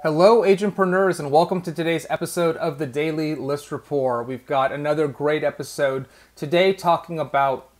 Hello, agentpreneurs, and welcome to today's episode of the Daily List Report. We've got another great episode today talking about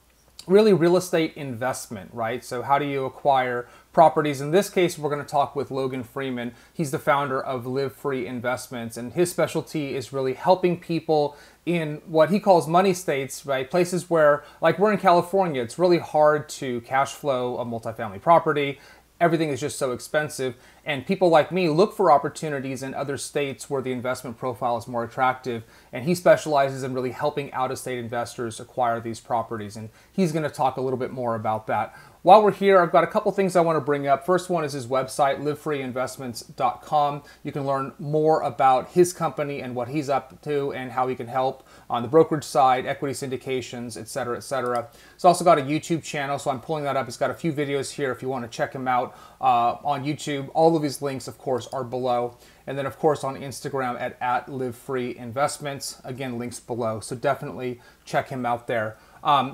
really real estate investment, right? So how do you acquire properties? In this case, we're going to talk with Logan Freeman. He's the founder of Live Free Investments, and his specialty is really helping people in what he calls money states, right? Places where, like we're in California, it's really hard to cash flow a multifamily property. Everything is just so expensive, and people like me look for opportunities in other states where the investment profile is more attractive, and he specializes in really helping out-of-state investors acquire these properties, and he's going to talk a little bit more about that. While we're here, I've got a couple things I want to bring up. First one is his website, livefreeinvestments.com. You can learn more about his company and what he's up to and how he can help on the brokerage side, equity syndications, et cetera, et cetera. He's also got a YouTube channel, so I'm pulling that up. He's got a few videos here if you want to check him out on YouTube. All of his links, of course, are below. And then, of course, on Instagram at livefreeinvestments. Again, links below. So definitely check him out there.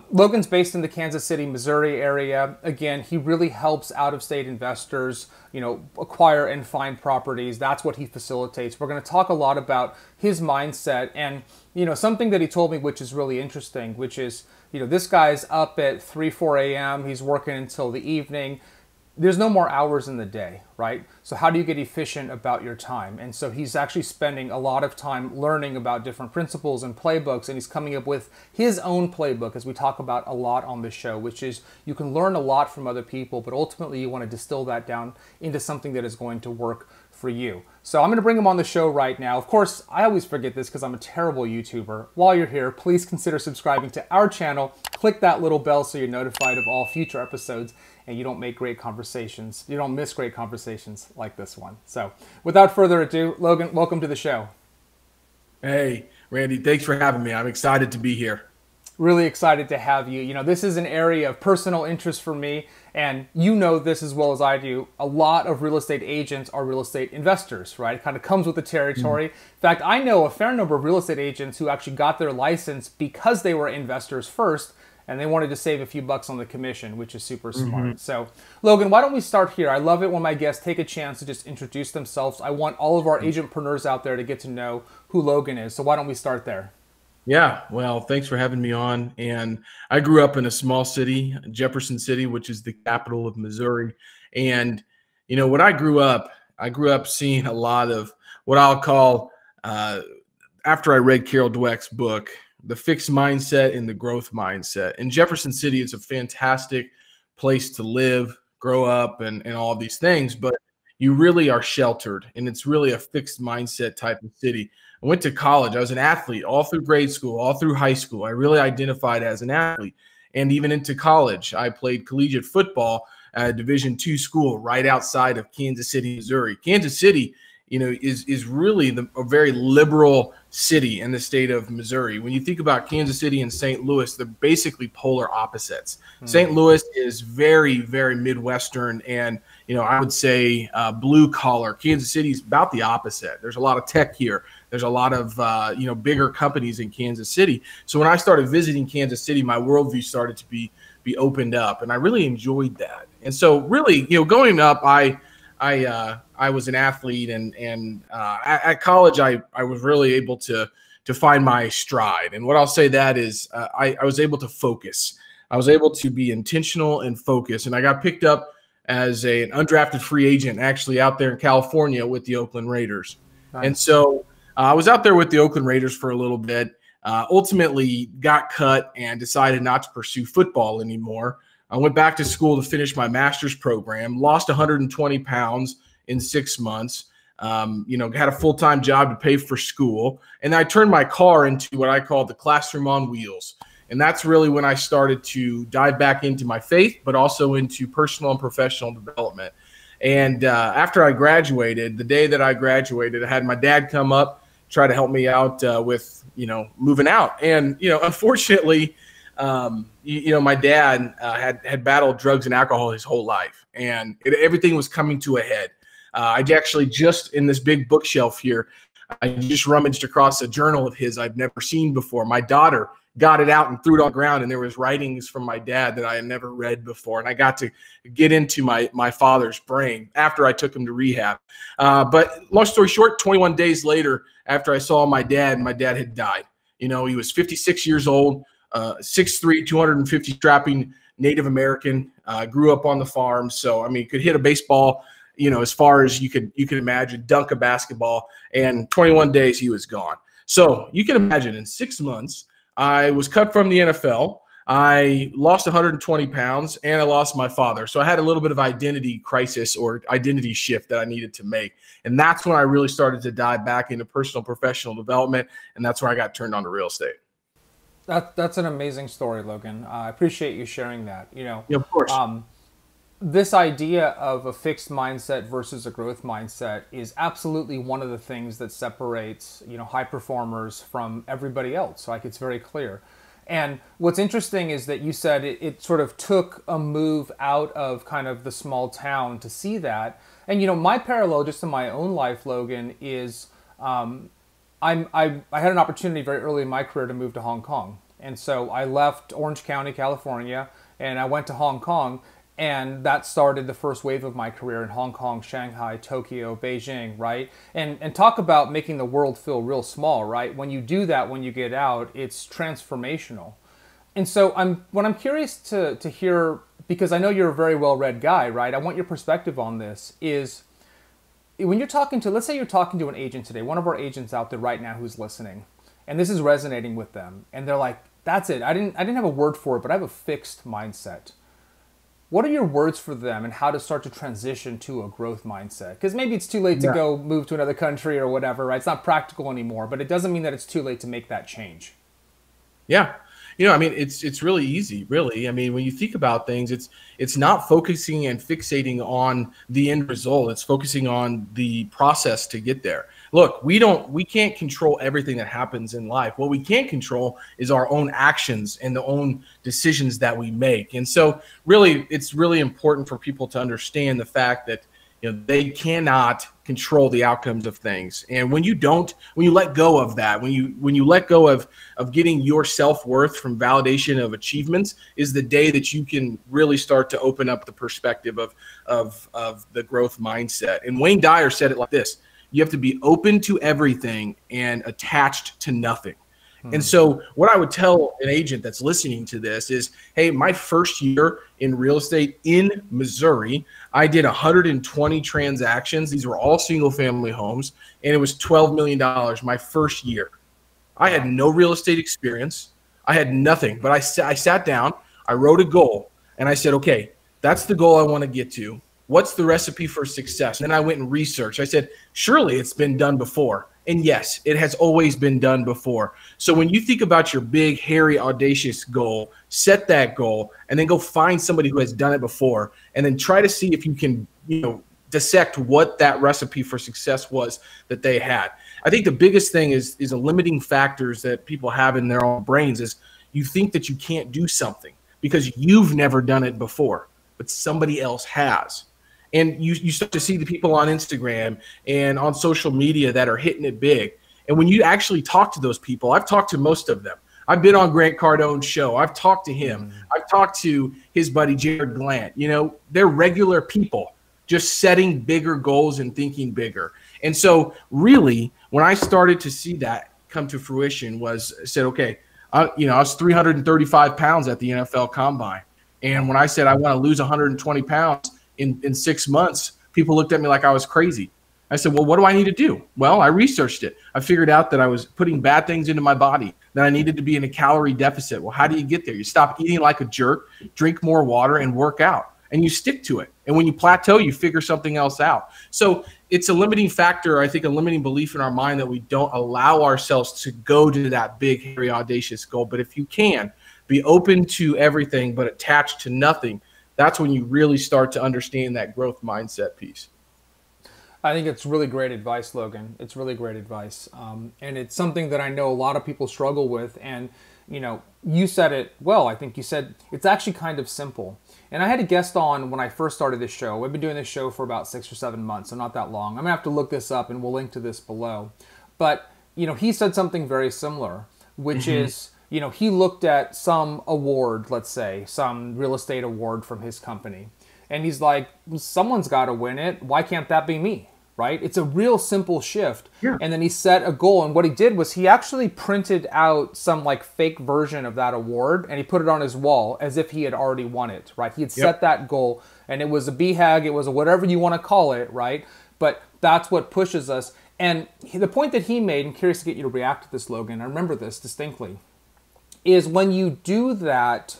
Logan's based in the Kansas City, Missouri area. Again, he really helps out-of-state investors, acquire and find properties. That's what he facilitates. We're going to talk a lot about his mindset and, something that he told me, which is really interesting, which is, this guy's up at 3, 4 a.m. He's working until the evening. There's no more hours in the day, right? So how do you get efficient about your time? And so he's actually spending a lot of time learning about different principles and playbooks, and he's coming up with his own playbook, as we talk about a lot on this show, which is you can learn a lot from other people, but ultimately you want to distill that down into something that is going to work for you. So I'm going to bring him on the show right now. Of course, I always forget this because I'm a terrible YouTuber. While you're here, please consider subscribing to our channel. Click that little bell so you're notified of all future episodes and you don't miss great conversations like this one. So without further ado, Logan, welcome to the show. Hey, Randy, thanks for having me. I'm excited to be here. Really excited to have you. This is an area of personal interest for me, and you know this as well as I do. A lot of real estate agents are real estate investors, right? It kind of comes with the territory. In fact, I know a fair number of real estate agents who actually got their license because they were investors first, and they wanted to save a few bucks on the commission, which is super smart. So, Logan, why don't we start here? I love it when my guests take a chance to just introduce themselves. I want all of our agentpreneurs out there to get to know who Logan is. So why don't we start there? Yeah, well, thanks for having me on. And I grew up in a small city, Jefferson City, which is the capital of Missouri. And, when I grew up seeing a lot of what I'll call, after I read Carol Dweck's book, the fixed mindset and the growth mindset. In Jefferson City, it's a fantastic place to live, grow up, and all these things, but you really are sheltered, and it's really a fixed mindset type of city. I went to college. I was an athlete all through grade school, all through high school. I really identified as an athlete. And even into college, I played collegiate football at a Division II school right outside of Kansas City, Missouri. Kansas City, is really a very liberal city in the state of Missouri. When you think about Kansas City and St. Louis, they're basically polar opposites. St. Louis is very, very Midwestern and, I would say blue collar. Kansas City is about the opposite. There's a lot of tech here. There's a lot of, bigger companies in Kansas City. So when I started visiting Kansas City, my worldview started to be opened up, and I really enjoyed that. And so really, growing up, I was an athlete, and at college, I was really able to find my stride. And what I'll say that is I was able to focus. I was able to be intentional and focus. And I got picked up as an undrafted free agent actually out there in California with the Oakland Raiders. Nice. And so I was out there with the Oakland Raiders for a little bit, ultimately got cut and decided not to pursue football anymore. I went back to school to finish my master's program, lost 120 pounds in 6 months, had a full-time job to pay for school. And I turned my car into what I call the classroom on wheels. And that's really when I started to dive back into my faith, but also into personal and professional development. And after I graduated, the day that I graduated, I had my dad come up, try to help me out with, moving out. And, unfortunately, my dad had battled drugs and alcohol his whole life, and everything was coming to a head. I actually just in this big bookshelf here, I just rummaged across a journal of his I've never seen before. My daughter got it out and threw it on the ground, and there was writings from my dad that I had never read before. And I got to get into my father's brain after I took him to rehab. But long story short, 21 days later, after I saw my dad had died. He was 56 years old, 6'3", 250 strapping Native American, grew up on the farm. So, I mean, could hit a baseball, as far as you could imagine, dunk a basketball, and 21 days he was gone. So you can imagine in 6 months, I was cut from the NFL. I lost 120 pounds and I lost my father. So I had a little bit of identity crisis or identity shift that I needed to make. And that's when I really started to dive back into personal professional development. And that's where I got turned on to real estate. That's an amazing story, Logan. I appreciate you sharing that. Yeah, of course. This idea of a fixed mindset versus a growth mindset is absolutely one of the things that separates, high performers from everybody else. Like, it's very clear. And what's interesting is that you said it sort of took a move out of kind of the small town to see that. And, my parallel just in my own life, Logan, is I had an opportunity very early in my career to move to Hong Kong. And so I left Orange County, California, and I went to Hong Kong. And that started the first wave of my career in Hong Kong, Shanghai, Tokyo, Beijing, right? And talk about making the world feel real small, right? When you do that, when you get out, it's transformational. And so what I'm curious to hear, because I know you're a very well-read guy, right? I want your perspective on this, is when you're talking to, let's say you're talking to an agent today, one of our agents out there right now who's listening, and this is resonating with them, and they're like, that's it. I didn't have a word for it, but I have a fixed mindset. What are your words for them and how to start to transition to a growth mindset? Because maybe it's too late to go move to another country or whatever, right? It's not practical anymore, but it doesn't mean that it's too late to make that change. Yeah. I mean, it's really easy, really. I mean, when you think about things, it's not focusing and fixating on the end result. It's focusing on the process to get there. Look, we can't control everything that happens in life. What we can control is our own actions and the own decisions that we make. And so really, it's really important for people to understand the fact that they cannot control the outcomes of things. And when you let go of that, when you let go of getting your self-worth from validation of achievements, is the day that you can really start to open up the perspective of the growth mindset. And Wayne Dyer said it like this: you have to be open to everything and attached to nothing. And so what I would tell an agent that's listening to this is, hey, my first year in real estate in Missouri, I did 120 transactions. These were all single family homes, and it was $12 million my first year. I had no real estate experience. I had nothing, but I sat down, I wrote a goal, and I said, okay, that's the goal I want to get to. What's the recipe for success? And then I went and researched. I said, surely it's been done before. And yes, it has always been done before. So when you think about your big, hairy, audacious goal, set that goal and then go find somebody who has done it before and then try to see if you can, dissect what that recipe for success was that they had. I think the biggest thing is a limiting factors that people have in their own brains is you think that you can't do something because you've never done it before, but somebody else has. And you start to see the people on Instagram and on social media that are hitting it big. And when you actually talk to those people, I've talked to most of them. I've been on Grant Cardone's show. I've talked to him. I've talked to his buddy, Jared Glant. They're regular people just setting bigger goals and thinking bigger. And so really, when I started to see that come to fruition I said, okay, I was 335 pounds at the NFL Combine. And when I said I want to lose 120 pounds, in 6 months, people looked at me like I was crazy. I said, well, what do I need to do? Well, I researched it. I figured out that I was putting bad things into my body, that I needed to be in a calorie deficit. Well, how do you get there? You stop eating like a jerk, drink more water, and work out. And you stick to it. And when you plateau, you figure something else out. So it's a limiting factor, I think, a limiting belief in our mind that we don't allow ourselves to go to that big, hairy, audacious goal. But if you can, be open to everything but attached to nothing, that's when you really start to understand that growth mindset piece. I think it's really great advice, Logan. It's really great advice. And it's something that I know a lot of people struggle with. And, you said it well. I think you said it's actually kind of simple. And I had a guest on when I first started this show. We've been doing this show for about 6 or 7 months, so not that long. I'm going to have to look this up and we'll link to this below. But, he said something very similar, which is, he looked at some award, let's say, some real estate award from his company. And he's like, someone's got to win it. Why can't that be me? Right? It's a real simple shift. Yeah. And then he set a goal. And what he did was he actually printed out some like fake version of that award and he put it on his wall as if he had already won it. Right? He had set that goal, and it was a BHAG, it was a whatever you want to call it. Right? But that's what pushes us. And the point that he made, I'm curious to get you to react to this, Logan. I remember this distinctly. Is when you do that,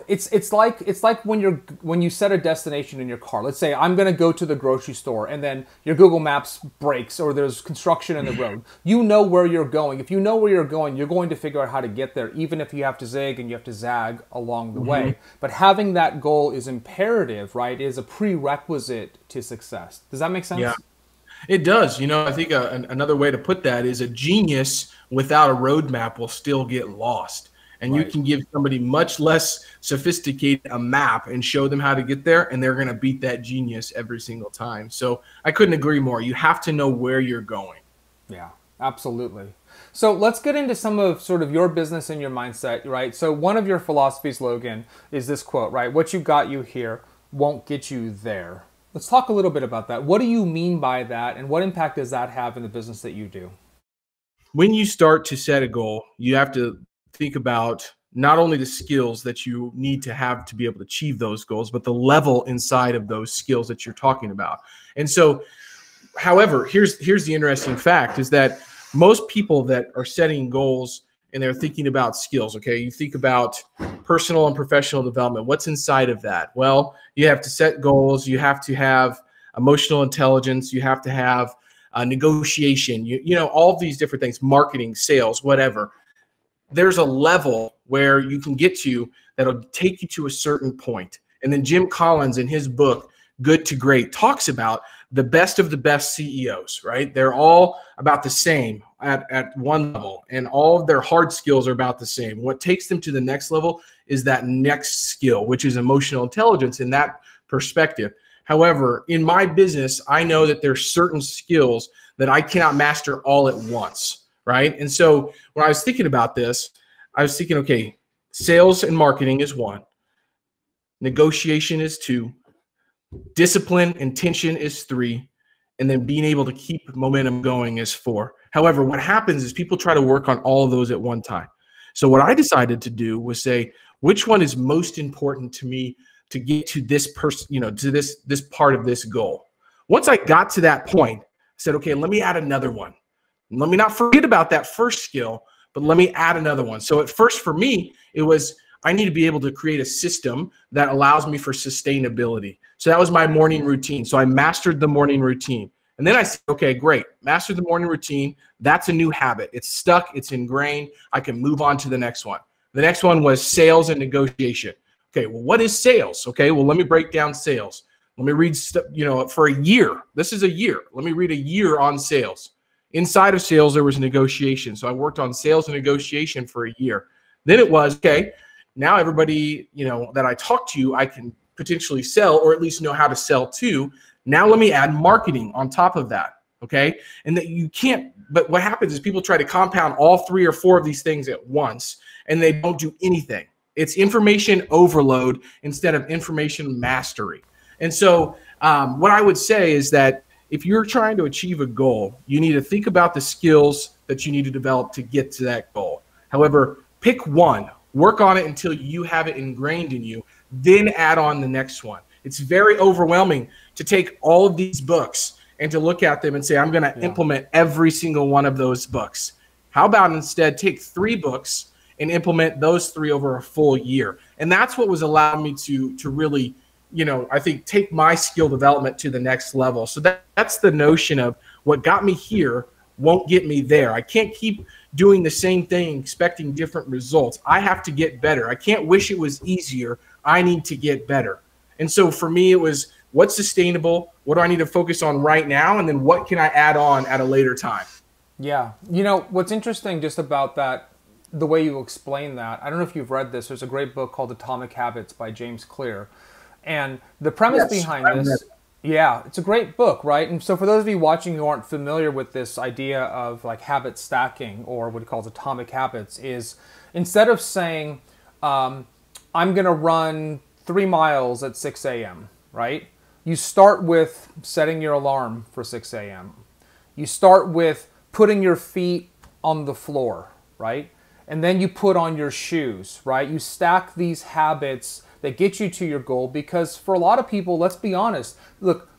it's like when you set a destination in your car. Let's say I'm going to go to the grocery store, and then your Google Maps breaks or there's construction in the road. You know where you're going. If you know where you're going to figure out how to get there, even if you have to zig and you have to zag along the way. But having that goal is imperative, right? It is a prerequisite to success. Does that make sense? Yeah. It does. I think another way to put that is a genius without a roadmap will still get lost. And you can give somebody much less sophisticated a map and show them how to get there, and they're going to beat that genius every single time. So I couldn't agree more. You have to know where you're going. Yeah, absolutely. So let's get into some of sort of your business and your mindset, right? So one of your philosophies, Logan, is this quote, right? What you got you here won't get you there. Let's talk a little bit about that. What do you mean by that, and what impact does that have in the business that you do? When you start to set a goal, you have to think about not only the skills that you need to have to be able to achieve those goals, but the level inside of those skills that you're talking about. And so, however, here's the interesting fact is that most people that are setting goals and they're thinking about skills, okay, you think about personal and professional development. What's inside of that? Well, you have to set goals. You have to have emotional intelligence. You have to have negotiation, all of these different things, marketing, sales, whatever. There's a level where you can get to that'll take you to a certain point. And then Jim Collins in his book, Good to Great, talks about the best of the best CEOs, right? They're all about the same at one level, and all of their hard skills are about the same. What takes them to the next level is that next skill, which is emotional intelligence in that perspective. However, in my business, I know that there's certain skills that I cannot master all at once. Right. And so when I was thinking about this, I was thinking, okay, sales and marketing is 1. Negotiation is 2. Discipline, intention is 3. And then being able to keep momentum going is 4. However, what happens is people try to work on all of those at one time. So what I decided to do was say, which one is most important to me to get to this person, to this part of this goal. Once I got to that point, I said, okay, let me add another one. Let me not forget about that first skill, but let me add another one. So at first for me, it was I need to be able to create a system that allows me for sustainability. So that was my morning routine. So I mastered the morning routine. And then I said, okay, great. Mastered the morning routine. That's a new habit. It's stuck. It's ingrained. I can move on to the next one. The next one was sales and negotiation. Okay, well, what is sales? Okay, well, let me break down sales. Let me read, for a year. This is a year. Let me read a year on sales. Inside of sales, there was negotiation. So I worked on sales and negotiation for a year. Then it was, okay, now everybody, that I talk to, I can potentially sell or at least know how to sell to. Now let me add marketing on top of that, okay? And that you can't, but what happens is people try to compound all 3 or 4 of these things at once, and they don't do anything. It's information overload instead of information mastery. And so what I would say is that if you're trying to achieve a goal, you need to think about the skills that you need to develop to get to that goal. However, pick one, work on it until you have it ingrained in you, then add on the next one. It's very overwhelming to take all of these books and to look at them and say, I'm going to implement every single one of those books. How about instead take 3 books and implement those 3 over a full year? And that's what was allowing me to really, I think take my skill development to the next level. So that's the notion of what got me here won't get me there. I can't keep doing the same thing, expecting different results. I have to get better. I can't wish it was easier. I need to get better. And so for me, it was what's sustainable? What do I need to focus on right now? And then what can I add on at a later time? Yeah. What's interesting just about that, the way you explain that, I don't know if you've read this. There's a great book called Atomic Habits by James Clear. And the premise behind this, Yeah, it's a great book, right? And so for those of you watching who aren't familiar with this idea of like habit stacking, or what he calls atomic habits, is instead of saying, I'm going to run 3 miles at 6 a.m., right? You start with setting your alarm for 6 a.m. You start with putting your feet on the floor, right? And then you put on your shoes, right? You stack these habits that get you to your goal, because for a lot of people, let's be honest, look,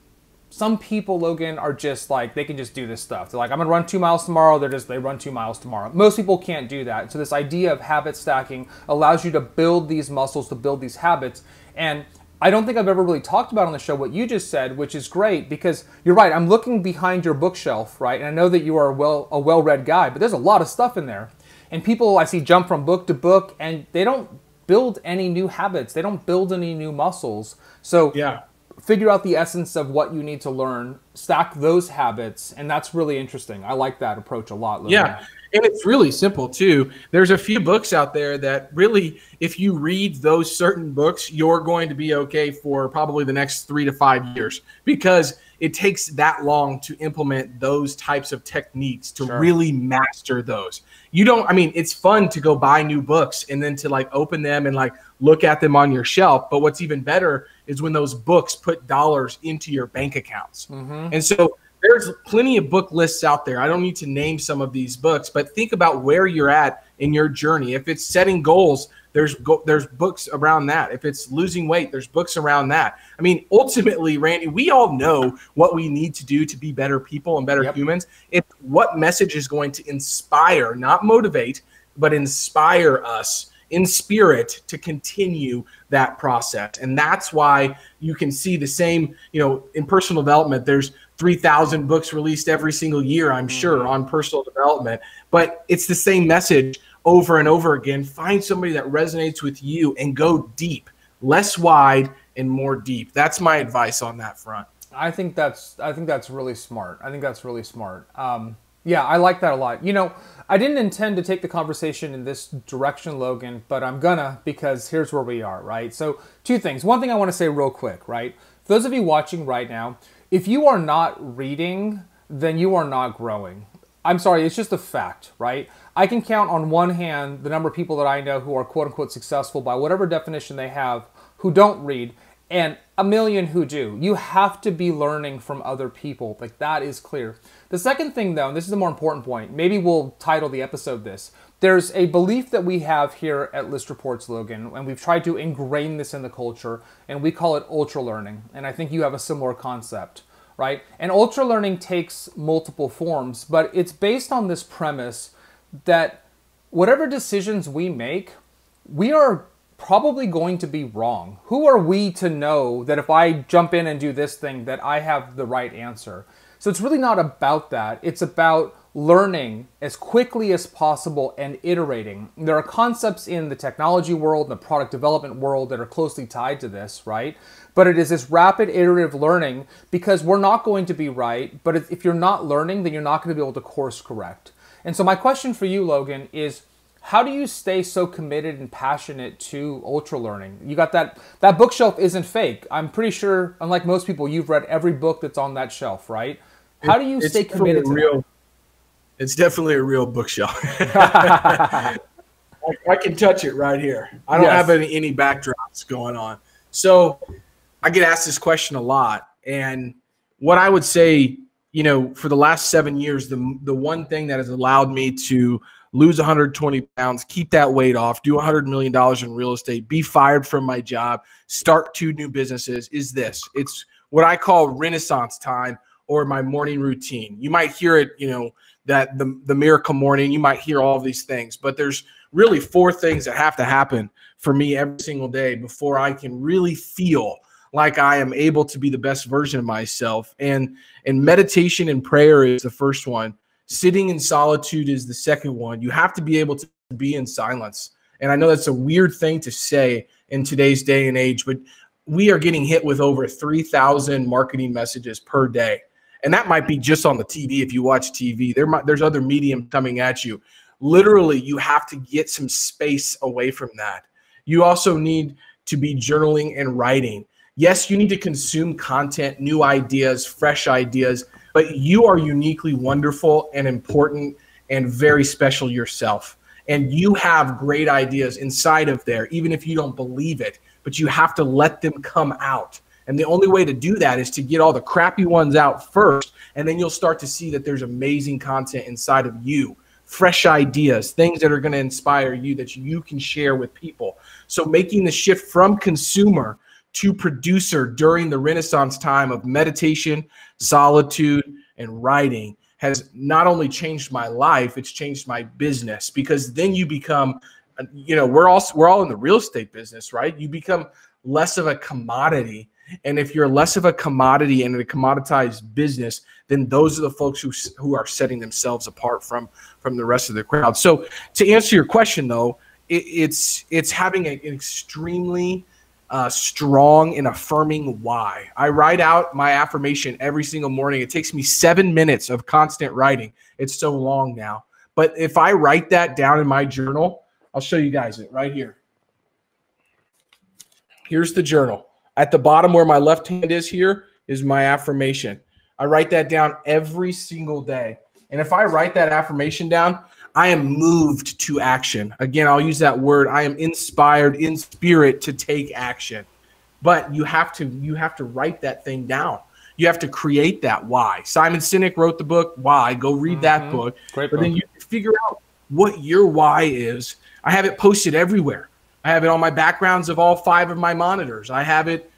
some people, Logan, are just like, they can just do this stuff. They're like, I'm gonna run 2 miles tomorrow. They run 2 miles tomorrow. Most people can't do that. So this idea of habit stacking allows you to build these muscles, to build these habits. And I don't think I've ever really talked about on the show what you just said, which is great, because you're right. I'm looking behind your bookshelf, right? And I know that you are a well-read guy, but there's a lot of stuff in there. And people I see jump from book to book, and they don't build any new habits. They don't build any new muscles. So Yeah. figure out the essence of what you need to learn, stack those habits, and that's really interesting. I like that approach a lot, Logan. Yeah. And it's really simple too. There's a few books out there that really, if you read those certain books, you're going to be okay for probably the next 3 to 5 years, because it takes that long to implement those types of techniques to really master those. You don't, I mean, it's fun to go buy new books and then to like open them and like look at them on your shelf. But what's even better is when those books put dollars into your bank accounts. And so there's plenty of book lists out there. I don't need to name some of these books, but think about where you're at in your journey. If it's setting goals, there's books around that. If it's losing weight, there's books around that. I mean, ultimately, Randy, we all know what we need to do to be better people and better humans. It's what message is going to inspire, not motivate, but inspire us in spirit to continue that process. And that's why you can see the same, in personal development, there's 3,000 books released every single year, I'm sure, on personal development. But it's the same message over and over again. Find somebody that resonates with you and go deep, less wide and more deep. That's my advice on that front. I think that's really smart. Yeah, I like that a lot. I didn't intend to take the conversation in this direction, Logan, but I'm gonna, because here's where we are, right? So 2 things. One thing I want to say real quick, right? For those of you watching right now, if you are not reading, then you are not growing. I'm sorry, it's just a fact, right? I can count on one hand the number of people that I know who are quote unquote successful by whatever definition they have, who don't read, and a million who do. You have to be learning from other people. Like, that is clear. The second thing, though, and this is the more important point, maybe we'll title the episode this. There's a belief that we have here at ListReports, Logan, and we've tried to ingrain this in the culture, and we call it ultra learning. And I think you have a similar concept, right? And ultra learning takes multiple forms, but it's based on this premise that whatever decisions we make, we are probably going to be wrong. Who are we to know that if I jump in and do this thing that I have the right answer? So it's really not about that. It's about learning as quickly as possible and iterating. There are concepts in the technology world and the product development world that are closely tied to this, right? But it is this rapid iterative learning, because we're not going to be right, but if you're not learning, then you're not going to be able to course correct. And so my question for you, Logan, is how do you stay so committed and passionate to ultra learning? You got that bookshelf isn't fake. I'm pretty sure, unlike most people, you've read every book that's on that shelf, right? How do you stay committed to that? It's definitely a real bookshelf. I can touch it right here. I don't have any backdrops going on. So I get asked this question a lot. And what I would say, for the last 7 years, the one thing that has allowed me to lose 120 pounds, keep that weight off, do $100 million in real estate, be fired from my job, start 2 new businesses is this. It's what I call Renaissance time, or my morning routine. You might hear it, that the miracle morning, you might hear all of these things, but there's really 4 things that have to happen for me every single day before I can really feel like I am able to be the best version of myself. And meditation and prayer is the first one. Sitting in solitude is the second one. You have to be able to be in silence. And I know that's a weird thing to say in today's day and age, but we are getting hit with over 3,000 marketing messages per day. And that might be just on the TV. If you watch TV, there's other mediums coming at you. Literally, you have to get some space away from that. You also need to be journaling and writing. Yes, you need to consume content, new ideas, fresh ideas, but you are uniquely wonderful and important and very special yourself. And you have great ideas inside of there, even if you don't believe it, but you have to let them come out. And the only way to do that is to get all the crappy ones out first, and then you'll start to see that there's amazing content inside of you, fresh ideas, things that are going to inspire you that you can share with people. So making the shift from consumer to producer during the Renaissance time of meditation, solitude, and writing has not only changed my life, it's changed my business, because then you become, you know, we're all in the real estate business, right? You become less of a commodity. And if you're less of a commodity and a commoditized business, then those are the folks who are setting themselves apart from the rest of the crowd. So to answer your question, though, it's having an extremely strong and affirming why. I write out my affirmation every single morning. It takes me 7 minutes of constant writing. It's so long now. But if I write that down in my journal, I'll show you guys it right here. Here's the journal. At the bottom where my left hand is here is my affirmation. I write that down every single day. And if I write that affirmation down, I am moved to action. Again, I'll use that word. I am inspired in spirit to take action. But you have to write that thing down. You have to create that why. Simon Sinek wrote the book Why. Go read that book. Great but book. Then you figure out what your why is. I have it posted everywhere. I have it on my backgrounds of all 5 of my monitors. I have it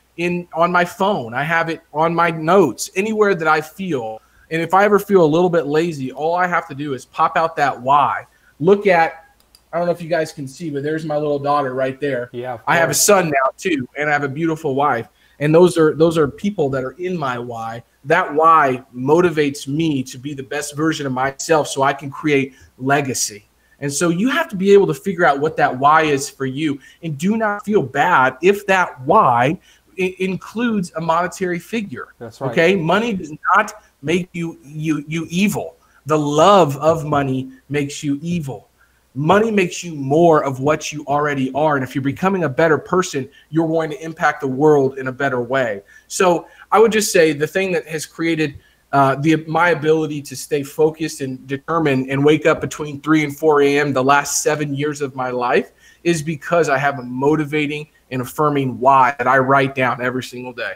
on my phone. I have it on my notes, anywhere that I feel. And if I ever feel a little bit lazy, all I have to do is pop out that why. Look at, I don't know if you guys can see, but there's my little daughter right there. Yeah. I have a son now too, and I have a beautiful wife. And those are people that are in my why. That why motivates me to be the best version of myself so I can create legacy. And so you have to be able to figure out what that why is for you. And do not feel bad if that why includes a monetary figure. That's right. Okay? Money does not make you evil. The love of money makes you evil. Money makes you more of what you already are. And if you're becoming a better person, you're going to impact the world in a better way. So I would just say the thing that has created my ability to stay focused and determined and wake up between 3 and 4 a.m. the last 7 years of my life is because I have a motivating and affirming why that I write down every single day.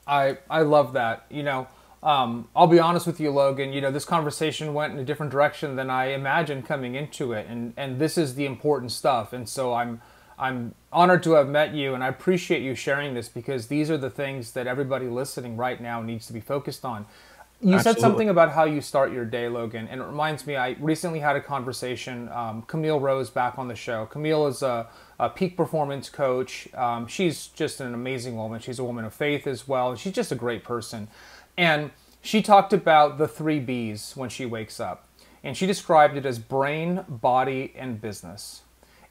I love that. You know, I'll be honest with you, Logan, you know, this conversation went in a different direction than I imagined coming into it. And this is the important stuff. And so I'm honored to have met you, and I appreciate you sharing this, because these are the things that everybody listening right now needs to be focused on. You said something about how you start your day, Logan, and it reminds me, I recently had a conversation, Camille Rose back on the show. Camille is a peak performance coach. She's just an amazing woman. She's a woman of faith as well. She's just a great person. And she talked about the 3 B's when she wakes up. And she described it as brain, body, and business.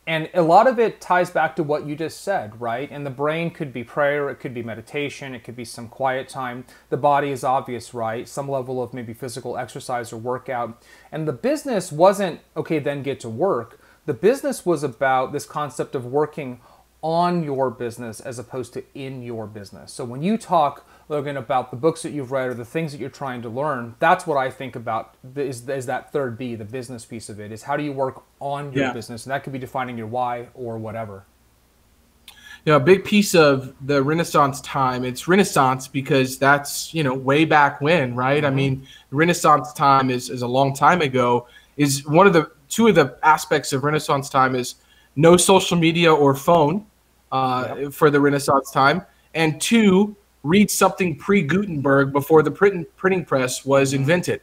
And a lot of it ties back to what you just said, right? And the brain could be prayer, it could be meditation, it could be some quiet time. The body is obvious, right? Some level of maybe physical exercise or workout. And the business wasn't, okay, then get to work. The business was about this concept of working on your business as opposed to in your business. So when you talk, Logan, about the books that you've read or the things that you're trying to learn, that's what I think about is that 3rd B, the business piece of it, is how do you work on your business? And that could be defining your why or whatever. You know, a big piece of the Renaissance time, it's Renaissance because that's, you know, way back when, right? I mean, Renaissance time is a long time ago. Is one of the 2 of the aspects of Renaissance time is no social media or phone for the Renaissance time. And 2, read something pre-Gutenberg before the printing press was invented.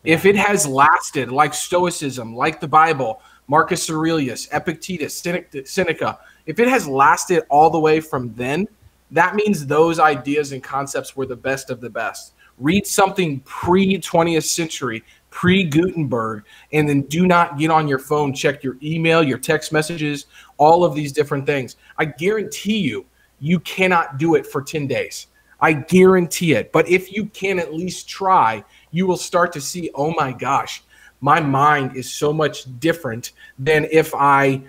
If it has lasted, like Stoicism, like the Bible, Marcus Aurelius, Epictetus, Seneca, if it has lasted all the way from then, that means those ideas and concepts were the best of the best. Read something pre-20th century, pre-Gutenberg, and then do not get on your phone, check your email, your text messages, all of these different things. I guarantee you cannot do it for 10 days. I guarantee it. But if you can at least try, you will start to see, oh my gosh, my mind is so much different than if I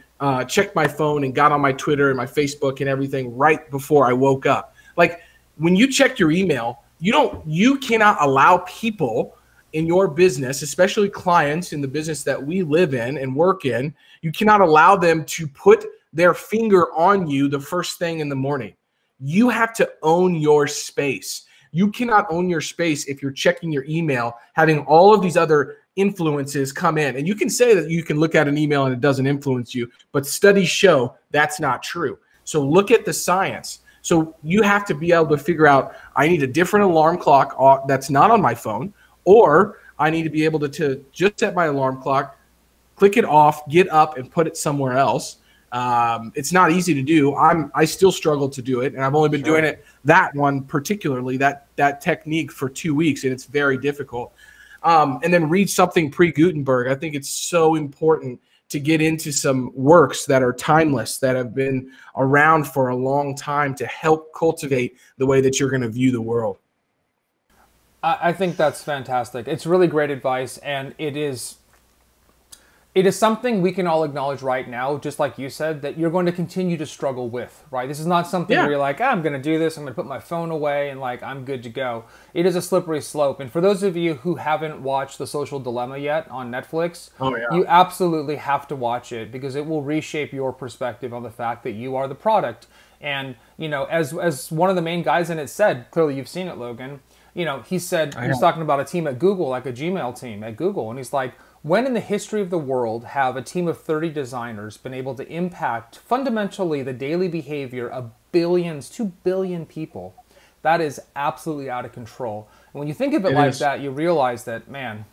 checked my phone and got on my Twitter and my Facebook and everything right before I woke up. Like when you check your email, you cannot allow people in your business, especially clients in the business that we live in and work in, you cannot allow them to put their finger on you the first thing in the morning. You have to own your space. You cannot own your space if you're checking your email, having all of these other influences come in. And you can say that you can look at an email and it doesn't influence you, but studies show that's not true. So look at the science. So you have to be able to figure out, I need a different alarm clock that's not on my phone, or I need to be able to just set my alarm clock, click it off, get up and put it somewhere else. It's not easy to do. I still struggle to do it, and I've only been doing it, that one particularly, that technique, for 2 weeks, and it's very difficult. And then read something pre-Gutenberg. I think it's so important to get into some works that are timeless, that have been around for a long time, to help cultivate the way that you're going to view the world. I think that's fantastic. It's really great advice, and it is something we can all acknowledge right now, just like you said, that you're going to continue to struggle with, right? This is not something where you're like, I'm going to do this, I'm going to put my phone away, and like, I'm good to go. It is a slippery slope. And for those of you who haven't watched The Social Dilemma yet on Netflix, you absolutely have to watch it, because it will reshape your perspective on the fact that you are the product. And, you know, as one of the main guys in it said, clearly you've seen it, Logan, you know, he said, he was talking about a team at Google, like a Gmail team at Google, and he's like, when in the history of the world have a team of 30 designers been able to impact fundamentally the daily behavior of billions, 2 billion people? That is absolutely out of control. And when you think of it like that, you realize that, man,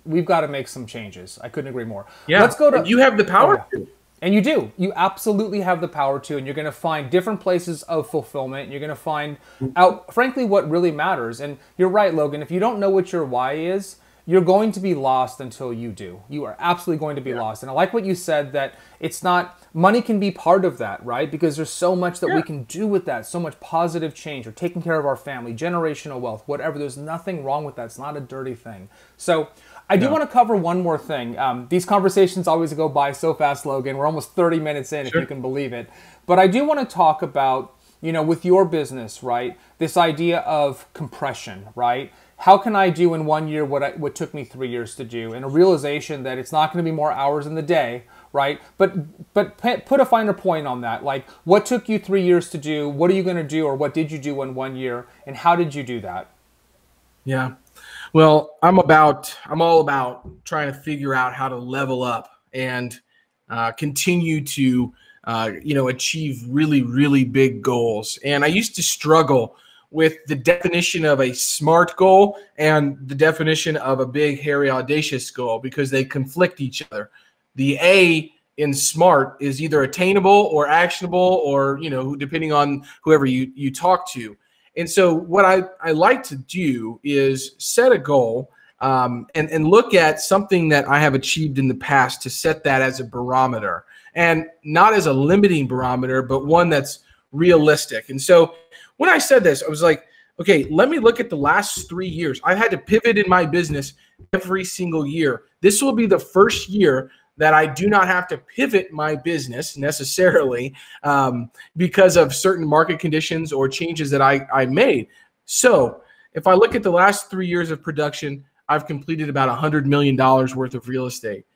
we've got to make some changes. I couldn't agree more. Yeah, let's go to. You have the power to. And you do. You absolutely have the power to, and you're going to find different places of fulfillment. You're going to find out, frankly, what really matters. And you're right, Logan. If you don't know what your why is, you're going to be lost until you do. You are absolutely going to be lost. And I like what you said, that it's not, money can be part of that, right? Because there's so much that we can do with that, so much positive change, or taking care of our family, generational wealth, whatever. There's nothing wrong with that. It's not a dirty thing. So I do want to cover one more thing. These conversations always go by so fast, Logan. We're almost 30 minutes in, if you can believe it. But I do want to talk about, you know, with your business, right, this idea of compression, right? How can I do in 1 year what took me 3 years to do? And a realization that it's not going to be more hours in the day, right? But put a finer point on that. Like, what took you 3 years to do? What are you going to do, or what did you do in 1 year? And how did you do that? Yeah. Well, I'm all about trying to figure out how to level up and continue to, achieve really, really big goals. And I used to struggle with the definition of a SMART goal and the definition of a big, hairy, audacious goal, because they conflict each other. The A in SMART is either attainable or actionable, or, you know, depending on whoever you talk to. And so what I like to do is set a goal and look at something that I have achieved in the past, to set that as a barometer, and not as a limiting barometer, but one that's realistic. And so when I said this, I was like, okay, let me look at the last 3 years. I've had to pivot in my business every single year. This will be the first year that I do not have to pivot my business necessarily because of certain market conditions or changes that I made. So if I look at the last 3 years of production, I've completed about $100 million worth of real estate.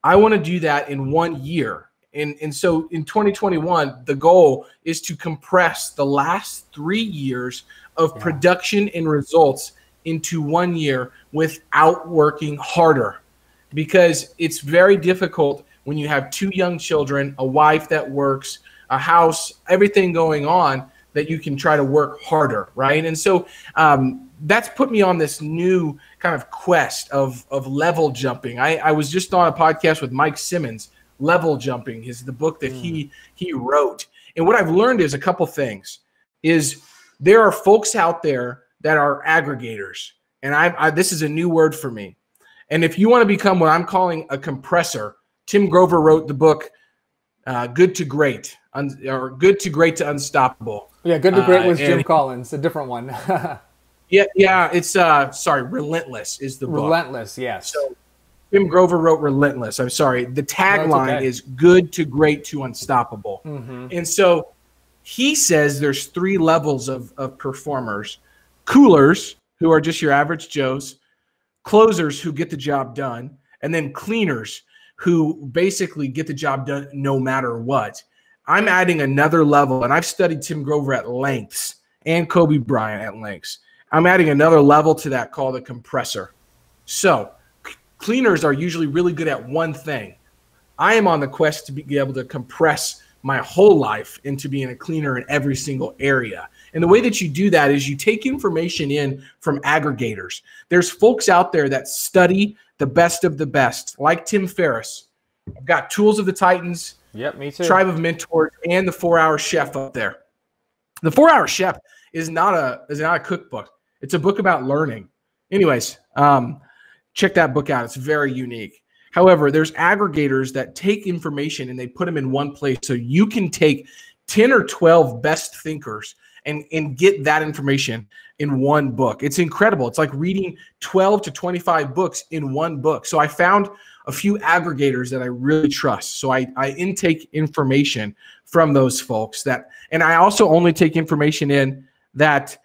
I want to do that in 1 year. And so in 2021, the goal is to compress the last 3 years of production and results into 1 year without working harder. Because it's very difficult when you have 2 young children, a wife that works, a house, everything going on, that you can try to work harder, right? And so that's put me on this new kind of quest of level jumping. I was just on a podcast with Mike Simmons. Level Jumping is the book that he wrote. And what I've learned is a couple things. Is there are folks out there that are aggregators. And this is a new word for me. And if you want to become what I'm calling a compressor, Tim Grover wrote the book Good to Great, or Good to Great to Unstoppable. Yeah, Good to Great was Jim Collins, a different one. It's Relentless is the book. Relentless, yes. So Tim Grover wrote Relentless. I'm sorry. The tagline is Good to Great to Unstoppable. And so he says there's 3 levels of performers: coolers, who are just your average Joes; closers, who get the job done; and then cleaners, who basically get the job done no matter what. I'm adding another level, and I've studied Tim Grover at lengths and Kobe Bryant at lengths. I'm adding another level to that called a compressor. So cleaners are usually really good at one thing. I am on the quest to be able to compress my whole life into being a cleaner in every single area. And the way that you do that is you take information in from aggregators. There's folks out there that study the best of the best, like Tim Ferriss. I've got Tools of the Titans, Yep, me too. Tribe of Mentors, and the 4-Hour Chef up there. The 4-Hour Chef is not a cookbook. It's a book about learning. Anyways, check that book out. It's very unique. However, there's aggregators that take information and they put them in one place, so you can take 10 or 12 best thinkers and get that information in one book. It's incredible. It's like reading 12 to 25 books in one book. So I found a few aggregators that I really trust. So I intake information from those folks and I also only take information in that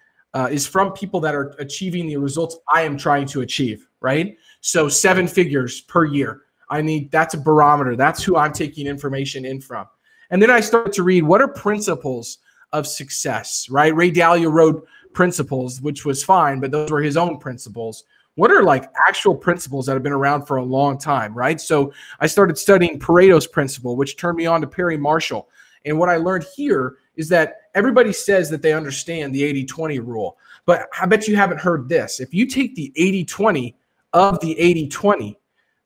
is from people that are achieving the results I am trying to achieve, right? So 7 figures per year. That's a barometer. That's who I'm taking information in from. And then I started to read, what are principles of success, right? Ray Dalio wrote Principles, which was fine, but those were his own principles. What are like actual principles that have been around for a long time, right? So I started studying Pareto's principle, which turned me on to Perry Marshall. And what I learned here is that everybody says that they understand the 80-20 rule, but I bet you haven't heard this. If you take the 80-20 of the 80-20,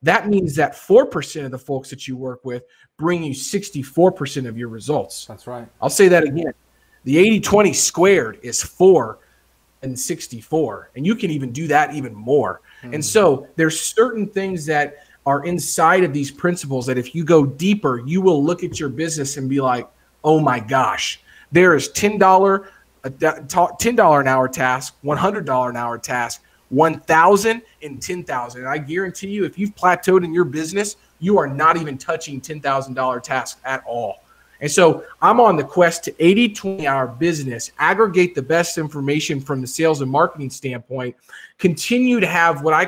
that means that 4% of the folks that you work with bring you 64% of your results. That's right. I'll say that again. The 80-20 squared is 4 and 64. And you can even do that even more. And so there's certain things that are inside of these principles that if you go deeper, you will look at your business and be like, oh my gosh, there is $10 an hour task, $100 an hour task, 1,000 and 10,000. And I guarantee you, if you've plateaued in your business, you are not even touching $10,000 tasks at all. And so I'm on the quest to 80-20 our business, aggregate the best information from the sales and marketing standpoint, continue to have what I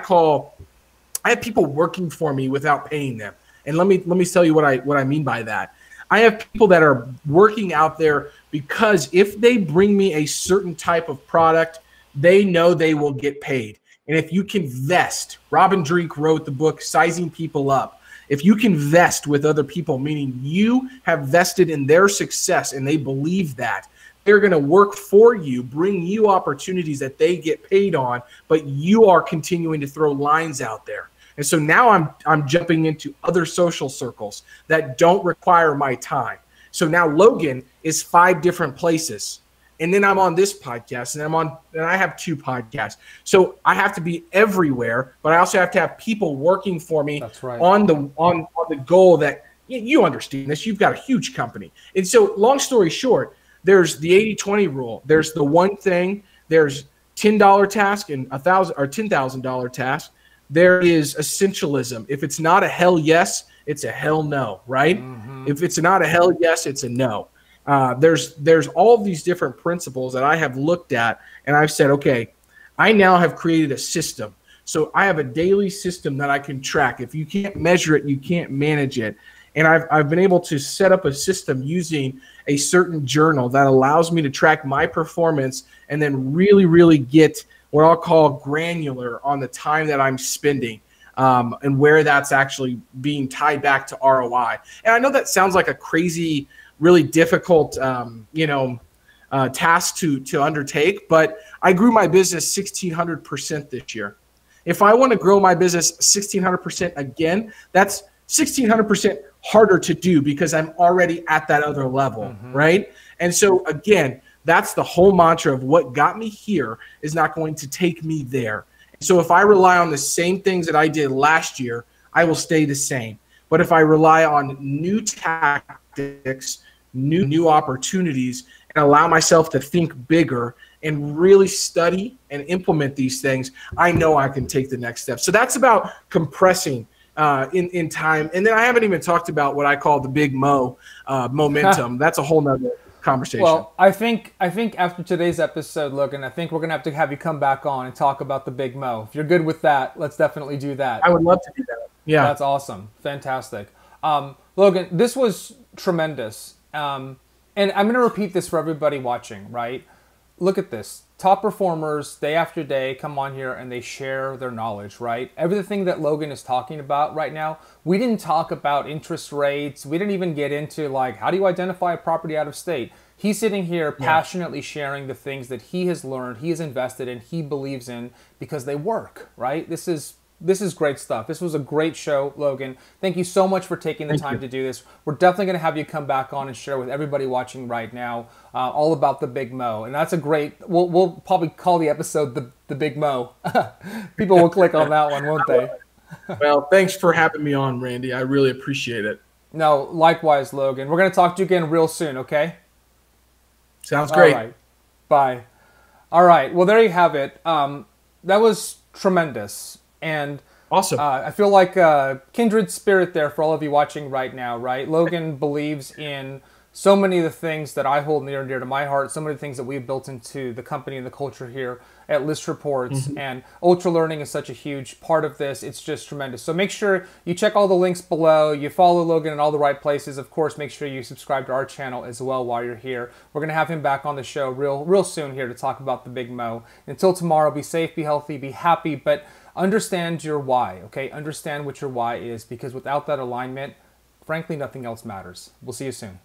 have people working for me without paying them. And let me tell you what I mean by that. I have people that are working out there because if they bring me a certain type of product, they know they will get paid. And if you can vest, Robin Dreek wrote the book, Sizing People Up. If you can vest with other people, meaning you have vested in their success and they believe that, they're going to work for you, bring you opportunities that they get paid on, but you are continuing to throw lines out there. And so now I'm jumping into other social circles that don't require my time. So now Logan is 5 different places. And then I'm on this podcast, and I have 2 podcasts. So I have to be everywhere, but I also have to have people working for me. That's right. on the goal that you understand this. You've got a huge company. And so long story short, there's the 80-20 rule. There's the one thing. There's $10 task and $1,000 or $10,000 task. There is essentialism. If it's not a hell yes, it's a hell no, right? Mm-hmm. If it's not a hell yes, it's a no. There's all of these different principles that I have looked at, and I've said, okay, I now have created a system. So I have a daily system that I can track. If you can't measure it, you can't manage it. And I've been able to set up a system using a certain journal that allows me to track my performance and then really, really get what I'll call granular on the time that I'm spending and where that's actually being tied back to ROI. And I know that sounds like a crazy, really difficult, task to undertake, but I grew my business 1,600% this year. If I want to grow my business 1,600% again, that's 1,600% harder to do because I'm already at that other level, right? And so again, that's the whole mantra of what got me here is not going to take me there. So if I rely on the same things that I did last year, I will stay the same. But if I rely on new tactics, new opportunities, and allow myself to think bigger and really study and implement these things, I know I can take the next step. So that's about compressing in time. And then I haven't even talked about what I call the big momentum. That's a whole nother conversation. Well, I think after today's episode, Logan, I think we're gonna have you come back on and talk about the Big Mo. If you're good with that, let's definitely do that. I would love to do that. Yeah. That's awesome. Fantastic. Logan, this was tremendous. And I'm going to repeat this for everybody watching, right? Look at this. Top performers, day after day, come on here and they share their knowledge, right? Everything that Logan is talking about right now, we didn't talk about interest rates. We didn't even get into, like, how do you identify a property out of state? He's sitting here passionately sharing the things that he has learned, he has invested in, he believes in, because they work, right? This is great stuff. This was a great show, Logan. Thank you so much for taking the time to do this. We're definitely going to have you come back on and share with everybody watching right now all about the Big Mo. And that's a great, we'll probably call the episode the Big Mo. People will click on that one, won't they? Well, thanks for having me on, Randy. I really appreciate it. No, likewise, Logan. We're going to talk to you again real soon, okay? Sounds great. All right. Bye. All right. Well, there you have it. That was tremendous. And awesome. I feel like kindred spirit there for all of you watching right now, right? Logan believes in so many of the things that I hold near and dear to my heart, so many of the things that we've built into the company and the culture here at ListReports. And ultra learning is such a huge part of this. It's just tremendous. So make sure you check all the links below. You follow Logan in all the right places. Of course, make sure you subscribe to our channel as well while you're here. We're going to have him back on the show real soon here to talk about the Big Mo. Until tomorrow, be safe, be healthy, be happy, but understand your why, okay? Understand what your why is, because without that alignment, frankly, nothing else matters. We'll see you soon.